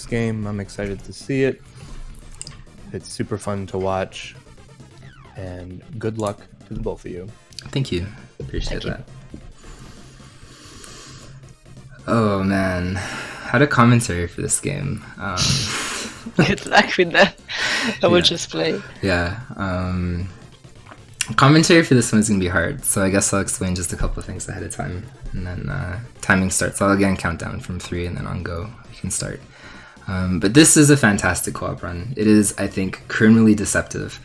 this game. I'm excited to see it. It's super fun to watch. And good luck to the both of you. Thank you. Appreciate that. Oh man, how a commentary for this game. Good luck with that. I will just play. Yeah. Commentary for this one is gonna be hard, so I guess I'll explain just a couple of things ahead of time, and then timing starts. I'll again count down from 3, and then on go we can start. But this is a fantastic co-op run. It is, I think, criminally deceptive.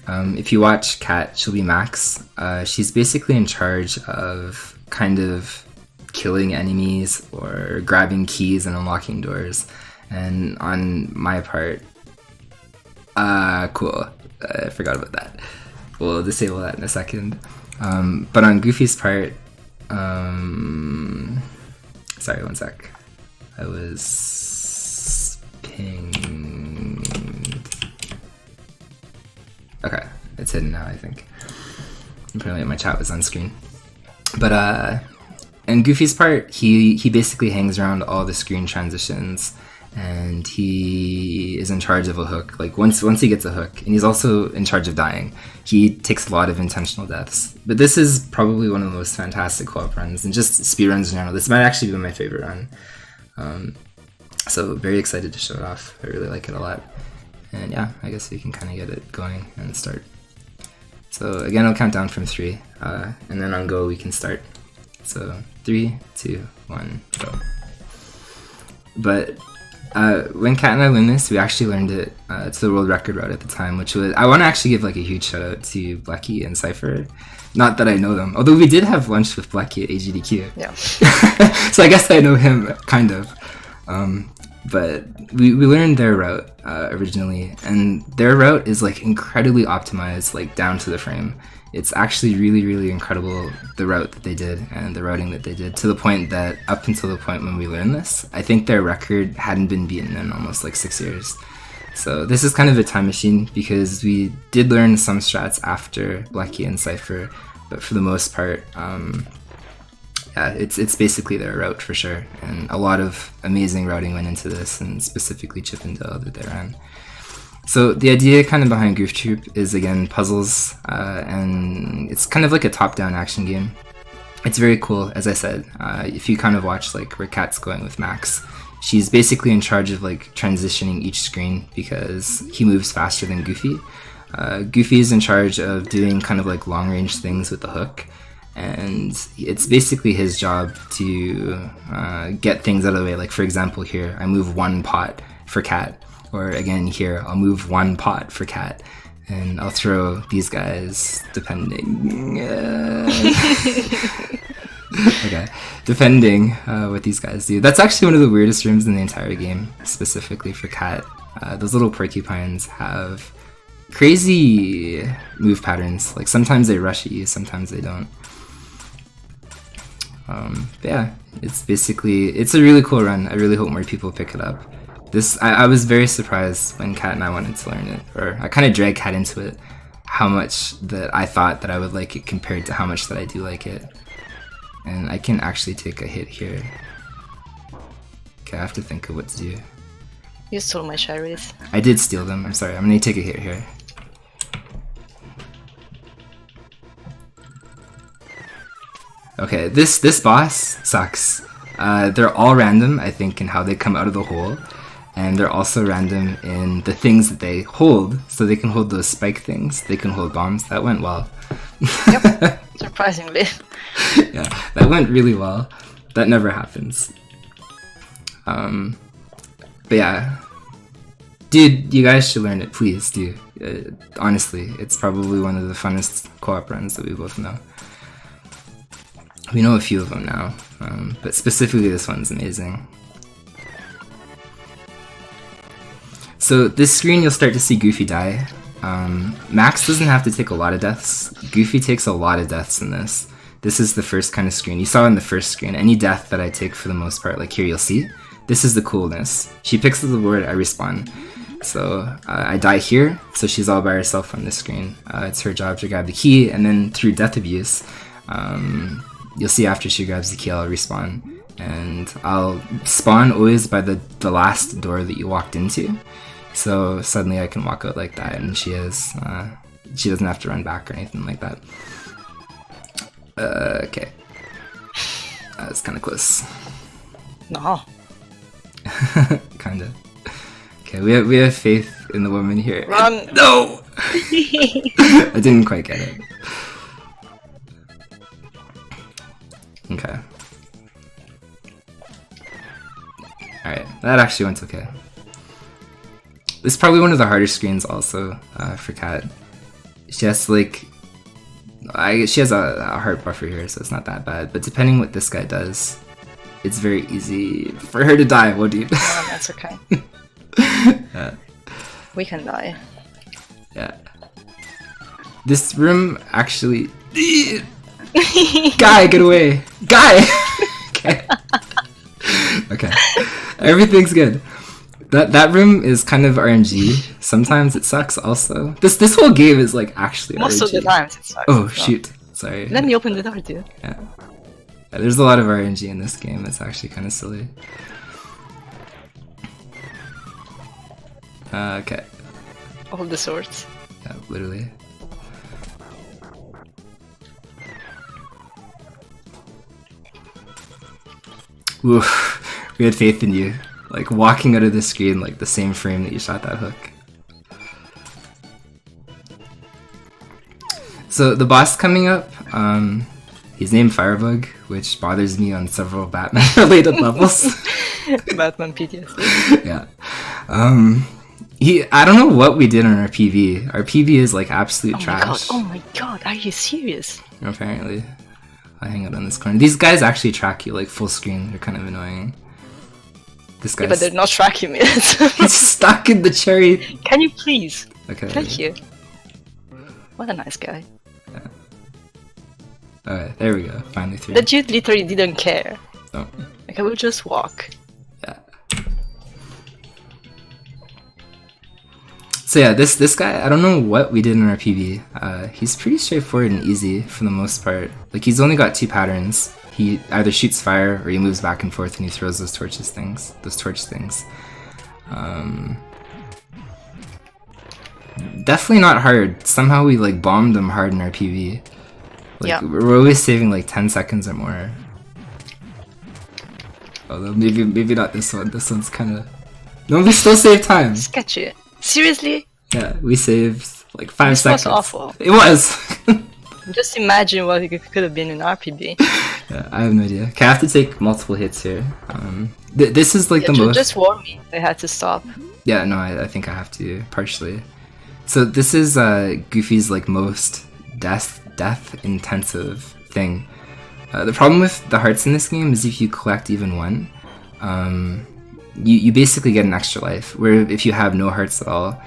If you watch Kat, she'll be Max. She's basically in charge of kind of killing enemies or grabbing keys and unlocking doors. And on my part, cool. I forgot about that. We'll disable that in a second. But on Goofy's part, sorry, one sec. I was pinged. Okay, it's hidden now, I think. Apparently my chat was on screen. But in Goofy's part, he basically hangs around all the screen transitions, and he is in charge of a hook. Like once he gets a hook, and he's also in charge of dying. He takes a lot of intentional deaths. But this is probably one of the most fantastic co-op runs, and just speedruns in general. This might actually be my favorite run. So very excited to show it off. I really like it a lot. And yeah, I guess we can kind of get it going and start. So again, I'll count down from 3, and then on go we can start. So 3, 2, 1, go. But when Kat and I learned this, we actually learned it to the world record route at the time, which was, I want to actually give like a huge shout out to Blecky and Cypher. Not that I know them, although we did have lunch with Blecky at AGDQ. Yeah. So I guess I know him, kind of. But we learned their route originally, and their route is like incredibly optimized, like down to the frame. It's actually really, really incredible, the route that they did and the routing that they did, to the point that up until the point when we learned this, I think their record hadn't been beaten in almost like 6 years. So this is kind of a time machine, because we did learn some strats after Blecky and Cypher, but for the most part, yeah, it's basically their route for sure, and a lot of amazing routing went into this, and specifically Chippendale that they ran. So the idea kind of behind Goof Troop is, again, puzzles, and it's kind of like a top-down action game. It's very cool, as I said. If you kind of watch like where Kat's going with Max, she's basically in charge of like transitioning each screen, because he moves faster than Goofy. Goofy is in charge of doing kind of like long-range things with the hook, and it's basically his job to get things out of the way. Like for example, here I move 1 pot for Kat, or again here I'll move 1 pot for Kat, and I'll throw these guys depending. Okay, depending what these guys do. That's actually one of the weirdest rooms in the entire game, specifically for Kat. Those little porcupines have crazy move patterns. Like sometimes they rush at you, sometimes they don't. But yeah, it's a really cool run. I really hope more people pick it up. I was very surprised when Kat and I wanted to learn it, or I kind of dragged Kat into it, how much that I thought that I would like it compared to how much that I do like it. And I can actually take a hit here. Okay, I have to think of what to do. You stole my cherries. I did steal them, I'm sorry. I'm gonna take a hit here. Okay, this boss sucks. They're all random, I think, in how they come out of the hole. And they're also random in the things that they hold. So they can hold those spike things. They can hold bombs. That went well. Yep, surprisingly. Yeah, that went really well. That never happens. But yeah. Dude, you guys should learn it. Please do. Honestly, it's probably one of the funnest co-op runs that we both know. We know a few of them now, but specifically this one's amazing. So this screen, you'll start to see Goofy die. Max doesn't have to take a lot of deaths. Goofy takes a lot of deaths in this. This is the first kind of screen. You saw in the first screen, any death that I take for the most part, like here you'll see, this is the coolness. She picks up the board, I respawn. So I die here, so she's all by herself on this screen. It's her job to grab the key, and then through death abuse, you'll see after she grabs the key, I'll respawn. and I'll spawn always by the last door that you walked into. So suddenly I can walk out like that, and she doesn't have to run back or anything like that. Okay. That was kind of close. No. Kinda. Okay, we have faith in the woman here. Run! No! I didn't quite get it. Okay. Alright, that actually went okay. This is probably one of the harder screens also for Kat. She has like... she has a heart buffer here, so it's not that bad. But depending what this guy does, it's very easy for her to die, what do you... No, that's okay. Yeah. We can die. Yeah. This room actually... Guy, get away! Guy! Okay. Okay. Everything's good. That room is kind of RNG. Sometimes it sucks also. This whole game is like actually Most RNG. of the times it sucks. Oh, so. shoot. Sorry. Let me open the door, dude. Yeah. Yeah, there's a lot of RNG in this game. It's actually kind of silly. Okay. All the sorts. Yeah, literally. Oof. We had faith in you. Like walking out of the screen like the same frame that you shot that hook. So the boss coming up, he's named Firebug, which bothers me on several Batman related levels. Batman PTSD. Yeah. I don't know what we did on our PV. Our PV is like absolute trash. Oh my god, are you serious? Apparently. I hang out on this corner. These guys actually track you like full screen. They're kind of annoying. This guy's Yeah, but they're not tracking me. he's stuck in the cherry. Can you please? Okay. Thank you. What a nice guy. Alright, there we go. Finally through. The dude literally didn't care. Oh, Like, I will just walk. yeah. So yeah, this guy, I don't know what we did in our PV. He's pretty straightforward and easy for the most part. Like, he's only got two patterns. He either shoots fire or he moves back and forth and he throws those torch things. Definitely not hard. Somehow we like bombed them hard in our PV. Like, yeah. We're always saving like 10 seconds or more. Although maybe not this one. This one's kind of... No, we still save time. Sketchy. Seriously? Yeah, we saved like 5 This seconds. was awful. It was! Just imagine what it could have been in RPB. Yeah, I have no idea. Okay, I have to take multiple hits here. This is like the most... Just warn me. I had to stop. Yeah, no, I think I have to, partially. So this is Goofy's like most death intensive thing. The problem with the hearts in this game is if you collect even one, you basically get an extra life, where if you have no hearts at all,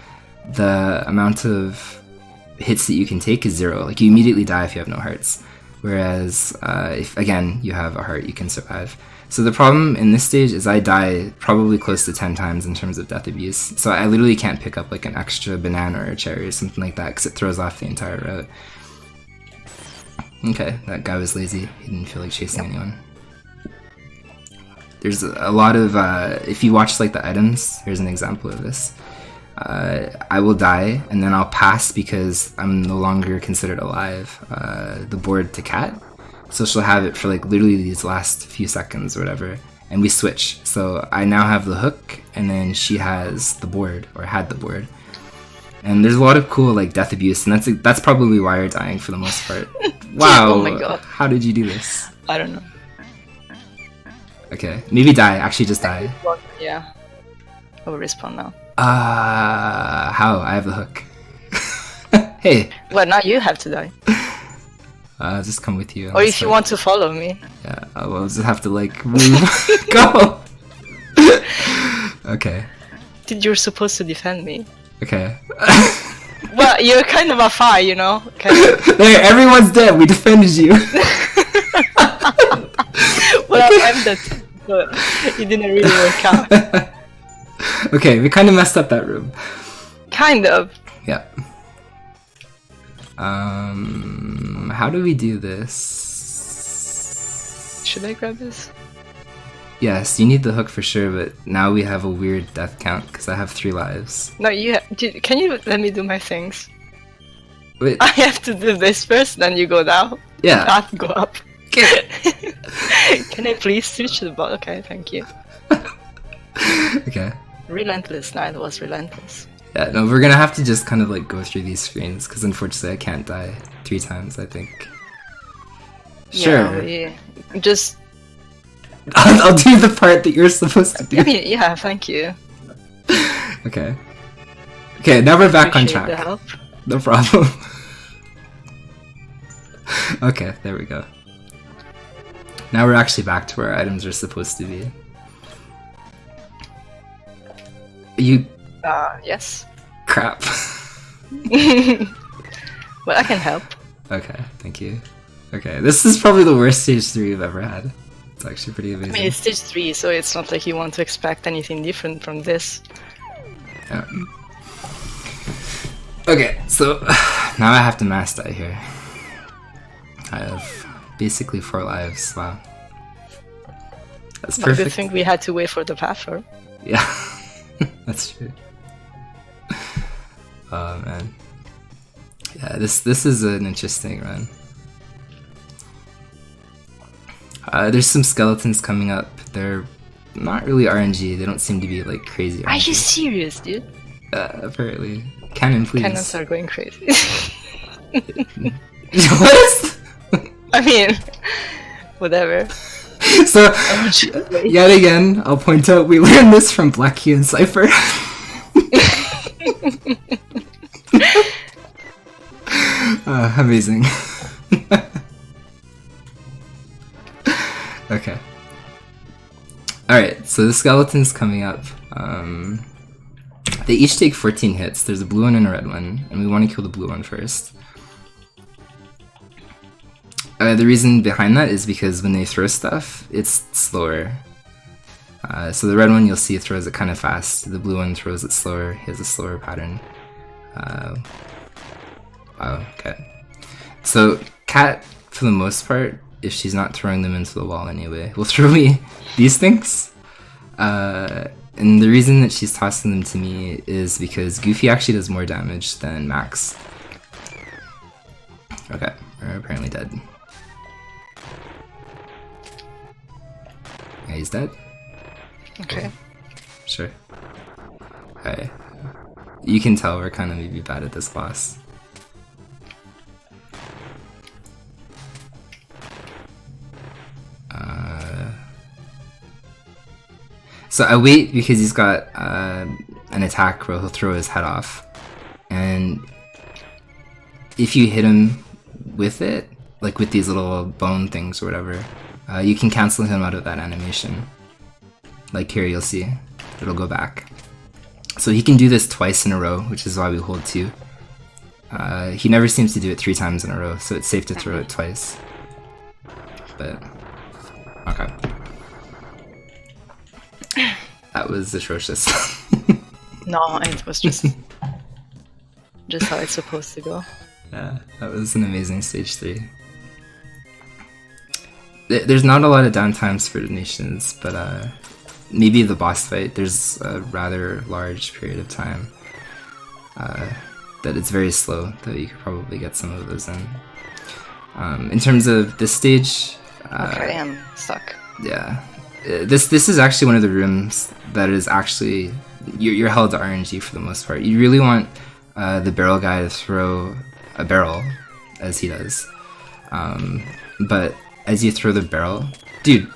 the amount of hits that you can take is 0. Like, you immediately die if you have no hearts. Whereas, if, again, you have a heart, you can survive. So the problem in this stage is I die probably close to 10 times in terms of death abuse. So I literally can't pick up like an extra banana or a cherry or something like that because it throws off the entire route. Okay, that guy was lazy. He didn't feel like chasing anyone. There's a lot of, if you watch like the items, here's an example of this. I will die and then I'll pass because I'm no longer considered alive, the board to Kat. So she'll have it for like literally these last few seconds or whatever, and we switch. So I now have the hook and then she has the board, or had the board. And there's a lot of cool like death abuse, and that's probably why you're dying for the most part. Wow, Oh my god. How did you do this? I don't know. Okay, maybe die, actually just die. Yeah. I will respawn now. How? I have the hook. Hey! Well, now you have to die. I'll just come with you. Or if you want to follow me. Yeah, I'll just have to like move. Go! Okay. You're supposed to defend me. Okay. Well, you're kind of afar, you know? Kind of. There, everyone's dead. We defended you. Well, I'm dead. But it didn't really work out. Okay, we kind of messed up that room. Kind of. Yeah. How do we do this? Should I grab this? Yes, you need the hook for sure, but now we have a weird death count because I have 3 lives. No, dude, can you let me do my things? Wait, I have to do this first, then you go down. yeah. Not go up. Can I please switch to the bot? Okay, thank you. Okay. Relentless Night was relentless. Yeah, no, we're gonna have to just kind of like go through these screens because unfortunately I can't die 3 times, I think. Sure. Yeah, just. I'll do the part that you're supposed to do. I mean, yeah, thank you. Okay. Okay, now we're back on Appreciate track. the help. No problem. Okay, there we go. Now we're actually back to where our items are supposed to be. You Yes. crap. Well, I can help. Okay, thank you. Okay, this is probably the worst stage 3 we've ever had. It's actually pretty I amazing. mean, it's stage 3, so it's not like you want to expect anything different from this. Yeah. Okay, so now I have to mass die here. I have basically 4 lives. Wow. That's But good perfect. thing we had to wait for the pathway. Yeah, that's true. Oh man. Yeah, this is an interesting run. There's some skeletons coming up. They're not really RNG. They don't seem to be like crazy RNG. Are you serious, dude? Apparently. Cannon, please. Cannons are going crazy. What? I mean, whatever. So, yet again, I'll point out we learned this from Black Key and Cypher. Amazing. Okay. Alright, so the skeleton's coming up. They each take 14 hits. There's a blue one and a red one, and we want to kill the blue one first. The reason behind that is because when they throw stuff, it's slower. So the red one, you'll see, throws it kind of fast. The blue one throws it slower. He has a slower pattern. Wow, okay. So Cat, for the most part, if she's not throwing them into the wall anyway, will throw me these things. And the reason that she's tossing them to me is because Goofy actually does more damage than Max. Okay, we're apparently dead. Yeah, he's dead? Okay. Sure. Okay. You can tell we're kind of maybe bad at this boss. So I wait because he's got an attack where he'll throw his head off. And if you hit him with it, like with these little bone things or whatever, you can cancel him out of that animation. Like here, you'll see, it'll go back. So he can do this twice in a row, which is why we hold 2. He never seems to do it 3 times in a row, so it's safe to throw it twice. But, okay. That was atrocious. No, it was just how it's supposed to go. Yeah, that was an amazing stage 3. There's not a lot of downtimes for donations, but maybe the boss fight, there's a rather large period of time that it's very slow, though you could probably get some of those in. In terms of this stage... Okay, I'm stuck. Yeah. This is actually one of the rooms that is actually... You're held to RNG for the most part. You really want the barrel guy to throw a barrel, as he does. But as you throw the barrel... Dude!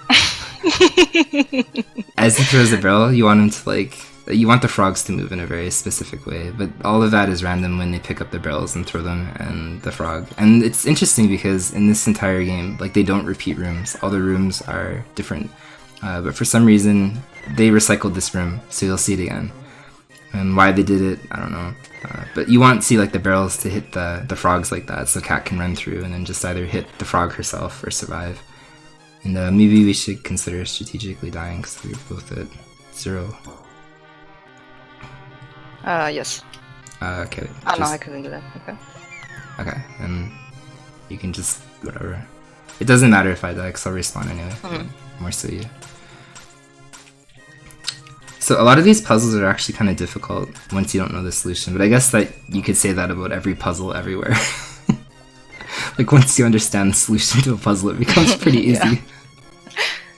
As he throws the barrel, you want him to, like... You want the frogs to move in a very specific way, but all of that is random when they pick up the barrels and throw them and the frog. And it's interesting because in this entire game, like, they don't repeat rooms. All the rooms are different. But for some reason, they recycled this room, so you'll see it again. And why they did it, I don't know. But you want to see, like, the barrels to hit the frogs like that, so Cat can run through and then just either hit the frog herself or survive. And maybe we should consider strategically dying, because we're both at 0. Yes. Okay. Oh, no, I couldn't do that. Okay. Okay, and you can just, whatever. It doesn't matter if I die, because I'll respawn anyway. More so you. So a lot of these puzzles are actually kind of difficult once you don't know the solution, but I guess that you could say that about every puzzle everywhere. Like once you understand the solution to a puzzle, it becomes pretty easy.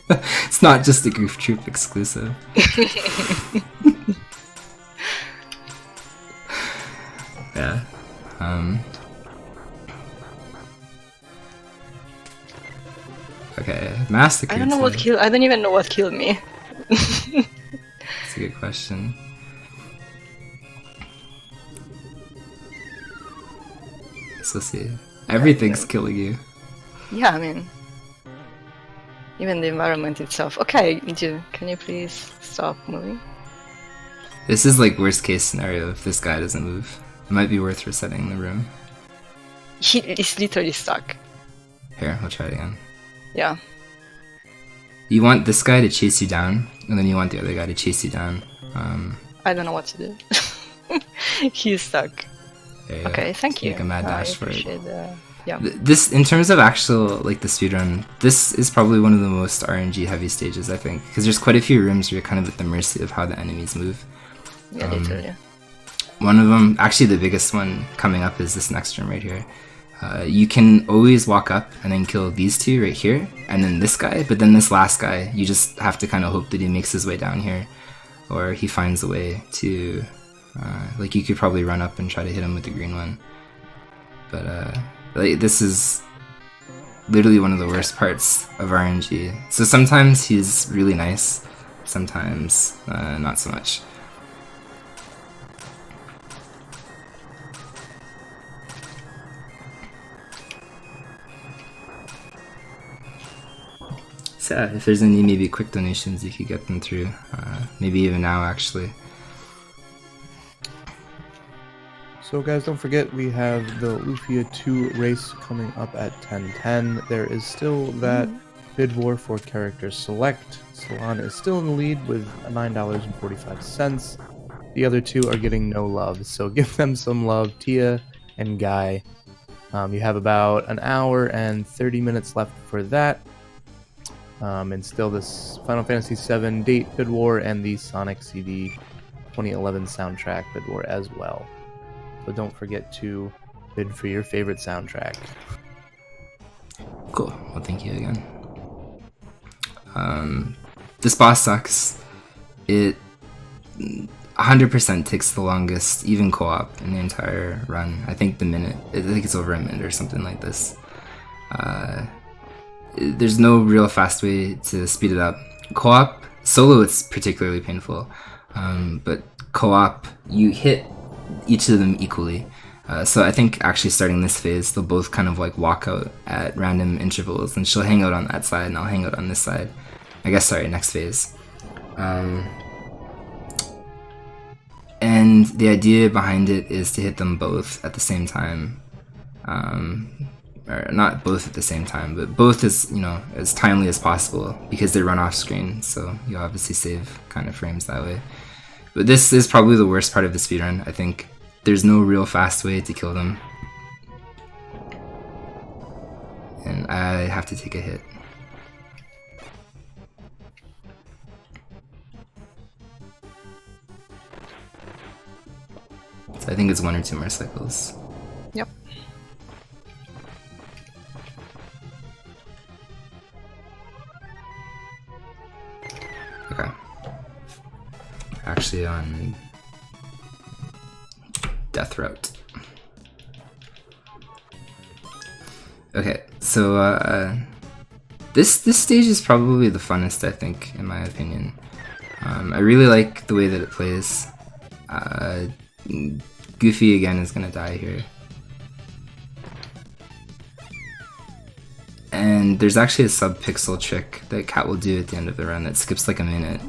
It's not just a Goof Troop exclusive. Yeah. Okay, Massacre. I don't know what killed. I don't even know what killed me. That's a good question. So let's see. Everything's killing you. Yeah, I mean, even the environment itself. Okay, can you please stop moving? This is like worst case scenario if this guy doesn't move. It might be worth resetting the room. He is literally stuck. Here, we'll try it again. Yeah. You want this guy to chase you down, and then you want the other guy to chase you down. I don't know what to do. He's stuck. Okay, thank you. Make a mad dash for it. Yeah. This, in terms of actual, like, the speedrun, this is probably one of the most RNG heavy stages, I think. Because there's quite a few rooms where you're kind of at the mercy of how the enemies move. Yeah, literally. One of them, actually the biggest one coming up is this next room right here. You can always walk up and then kill these two right here, and then this guy, but then this last guy, you just have to kind of hope that he makes his way down here, or he finds a way to, like you could probably run up and try to hit him with the green one. But like, this is literally one of the worst parts of RNG. So sometimes he's really nice, sometimes not so much. So yeah, if there's any maybe quick donations, you could get them through. Maybe even now, actually. So guys, don't forget we have the Lufia 2 race coming up at 10:10. There is still that bid war for character select. Salon is still in the lead with $9.45. The other two are getting no love, so give them some love, Tia and Guy. You have about an hour and 30 minutes left for that. And still this Final Fantasy VII date bid war and the Sonic CD 2011 soundtrack bid war as well. So don't forget to bid for your favorite soundtrack. Cool. Well, thank you again. This boss sucks. It 100% takes the longest, even co-op, in the entire run. I think it's over a minute or something like this. There's no real fast way to speed it up. Co-op, solo it's particularly painful, but co-op, you hit each of them equally. So I think actually starting this phase, they'll both kind of like walk out at random intervals, and she'll hang out on that side and I'll hang out on this side. I guess, sorry, next phase. And the idea behind it is to hit them both at the same time. Or not both at the same time, but both as, you know, as timely as possible, because they run off screen, so you obviously save kind of frames that way. But this is probably the worst part of the speedrun, I think. There's no real fast way to kill them. And I have to take a hit. So I think it's 1 or 2 more cycles. Yep. Okay. Actually on Death Route. Okay, so this stage is probably the funnest, I think, in my opinion. I really like the way that it plays. Goofy again is gonna die here. And there's actually a sub-pixel trick that Cat will do at the end of the run that skips like a minute.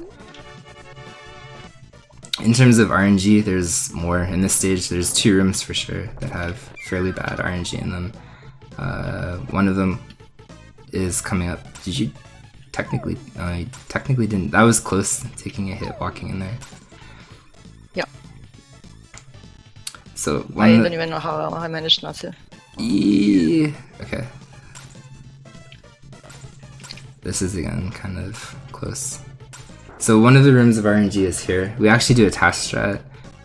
In terms of RNG, there's more in this stage. There's 2 rooms for sure that have fairly bad RNG in them. One of them is coming up. Did you technically? You technically didn't. That was close to taking a hit walking in there. Yeah. So I don't even know how I managed not to. Okay. This is again kind of close. So one of the rooms of RNG is here. We actually do a task strat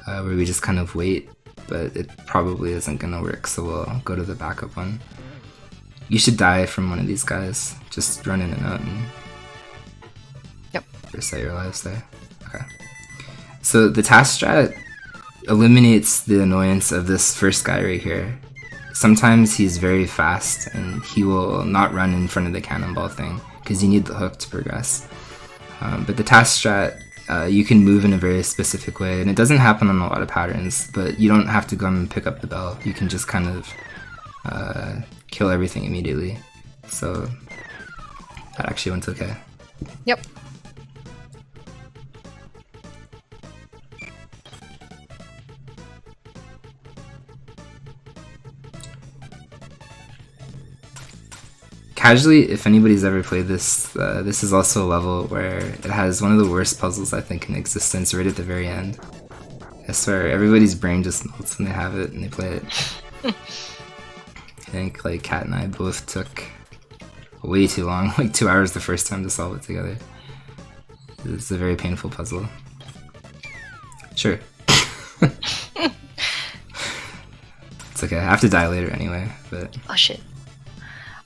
where we just kind of wait, but it probably isn't gonna work, so we'll go to the backup one. You should die from one of these guys. Just run in and out and Yep. reset your lives there. Okay. So the task strat eliminates the annoyance of this first guy right here. Sometimes he's very fast and he will not run in front of the cannonball thing because you need the hook to progress. But the task strat, you can move in a very specific way, and it doesn't happen on a lot of patterns, but you don't have to go and pick up the bell. You can just kind of kill everything immediately. So that actually went okay. Yep. Casually, if anybody's ever played this, this is also a level where it has one of the worst puzzles I think in existence right at the very end. I swear, everybody's brain just melts when they have it and they play it. I think like Kat and I both took way too long, like 2 hours the first time to solve it together. It's a very painful puzzle. Sure. It's okay, I have to die later anyway, but... Oh shit.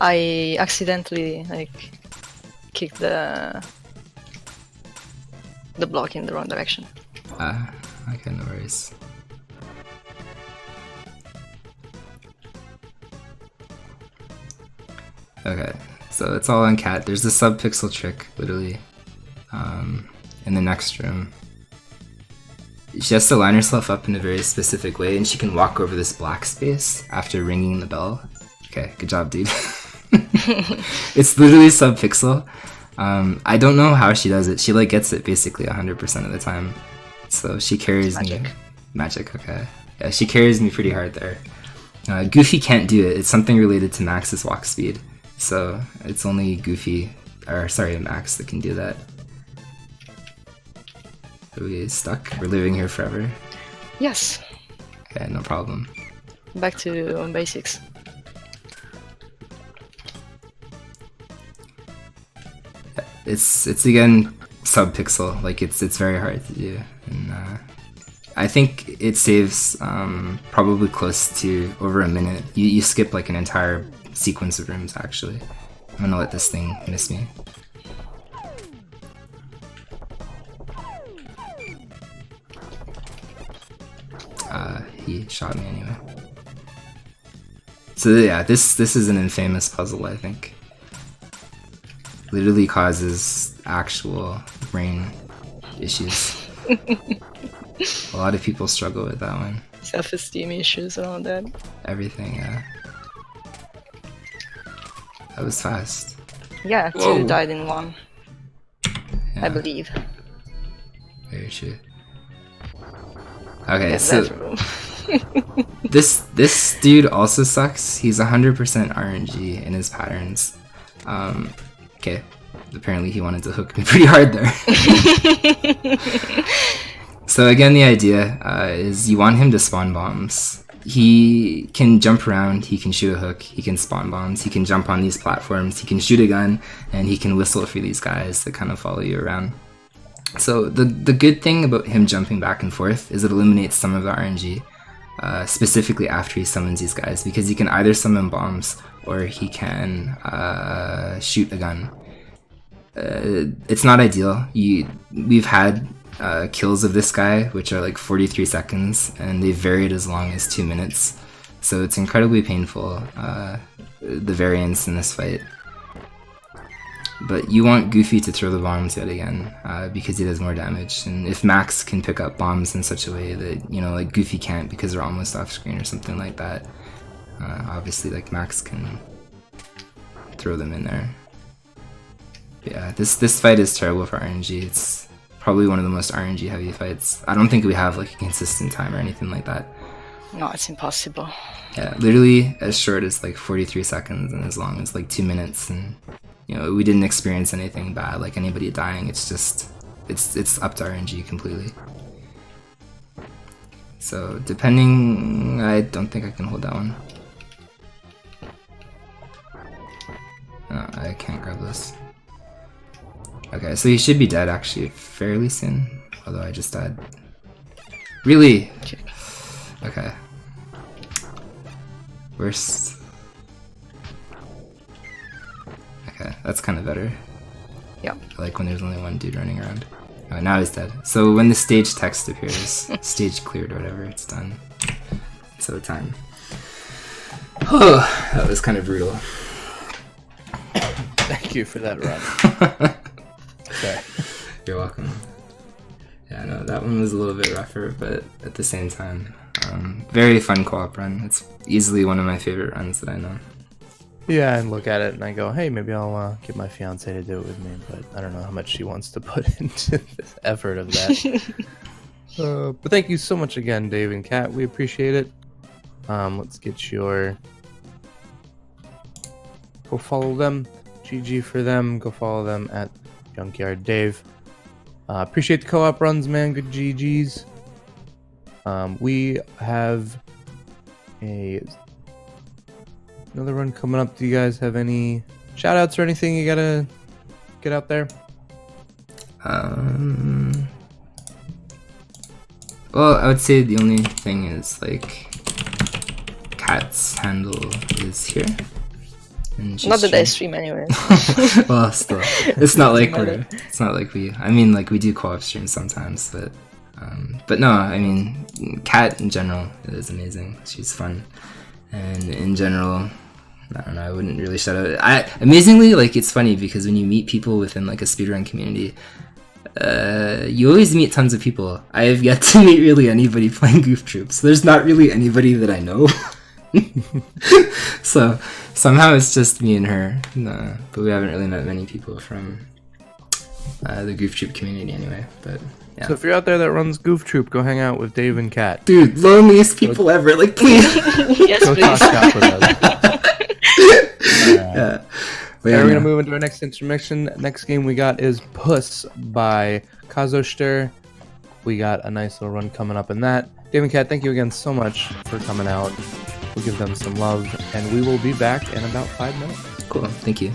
I accidentally like kicked the block in the wrong direction. Okay, no worries. Okay, so it's all on Cat. There's the sub-pixel trick, literally, in the next room. She has to line herself up in a very specific way, and she can walk over this black space after ringing the bell. Okay, good job, dude. It's literally sub-pixel. I don't know how she does it. She like gets it basically 100% of the time. So she carries me. Magic, okay. Yeah, she carries me pretty hard there. Goofy can't do it. It's something related to Max's walk speed. So it's only Goofy, or sorry, Max that can do that. Are we stuck? We're living here forever? Yes. Okay, no problem. Back to basics. It's again sub-pixel, like it's very hard to do, and I think it saves probably close to over a minute. You skip like an entire sequence of rooms actually. I'm gonna let this thing miss me. He shot me anyway. So yeah, this is an infamous puzzle, I think. Literally causes actual brain issues. A lot of people struggle with that one. Self-esteem issues and all that. Everything, yeah. That was fast. Yeah, Whoa. 2 died in 1. Yeah, I believe. very true. Okay, Yeah, so that room. this dude also sucks. He's 100% RNG in his patterns. Okay, apparently he wanted to hook me pretty hard there. So again, the idea is you want him to spawn bombs. He can jump around, he can shoot a hook, he can spawn bombs, he can jump on these platforms, he can shoot a gun, and he can whistle for these guys that kind of follow you around. So the good thing about him jumping back and forth is it eliminates some of the RNG, specifically after he summons these guys, because he can either summon bombs or he can shoot a gun. It's not ideal. We've had kills of this guy which are like 43 seconds and they've varied as long as 2 minutes, so it's incredibly painful, the variance in this fight. But you want Goofy to throw the bombs yet again, because he does more damage, and if Max can pick up bombs in such a way that, you know, like Goofy can't because they're almost off screen or something like that, obviously like Max can throw them in there. Yeah, this fight is terrible for RNG. It's probably one of the most RNG heavy fights. I don't think we have like a consistent time or anything like that. No, it's impossible. Yeah, literally as short as like 43 seconds and as long as like 2 minutes, and you know, we didn't experience anything bad, like anybody dying. It's just, it's up to RNG completely. So depending, I don't think I can hold that one. No, I can't grab this. Okay, so he should be dead actually fairly soon. Although I just died. Really? Okay. Worst. Okay, that's kind of better. Yep. I like when there's only one dude running around. Oh, now he's dead. So when the stage text appears, stage cleared or whatever, it's done. So time. Oh, that was kind of brutal. Thank you for that run. Sorry. You're welcome. Yeah, no, that one was a little bit rougher, but at the same time, very fun co-op run. It's easily one of my favorite runs that I know. Yeah, and look at it and I go, hey, maybe I'll get my fiance to do it with me, but I don't know how much she wants to put into this effort of that. But thank you so much again, Dave and Kat. We appreciate it. Let's get your... Go follow them. GG for them. Go follow them at Junkyard Dave. Appreciate the co-op runs, man. Good GGs. We have another run coming up. Do you guys have any shout outs or anything you gotta get out there? Well, I would say the only thing is like Kat's handle is here. And she's Not that I streaming. stream anyway. Well, still, it's not like we. I mean, like we do co-op streams sometimes, but no. I mean, Kat in general is amazing. She's fun, and in general, I don't know. I wouldn't really shout out. Amazingly, like it's funny because when you meet people within like a speedrun community, you always meet tons of people. I have yet to meet really anybody playing Goof Troop, so there's not really anybody that I know. So somehow it's just me and her, but we haven't really met many people from the Goof Troop community anyway. But yeah. So if you're out there that runs Goof Troop, go hang out with Dave and Kat. Dude, loneliest people ever. Like, please. Yes, Go talk please. shop with us. Yeah. We're going to move into our next intermission. Next game we got is Puss by Kazoster. We got a nice little run coming up in that. Dave and Kat, thank you again so much for coming out. We'll give them some love, and we will be back in about 5 minutes. Cool. Thank you.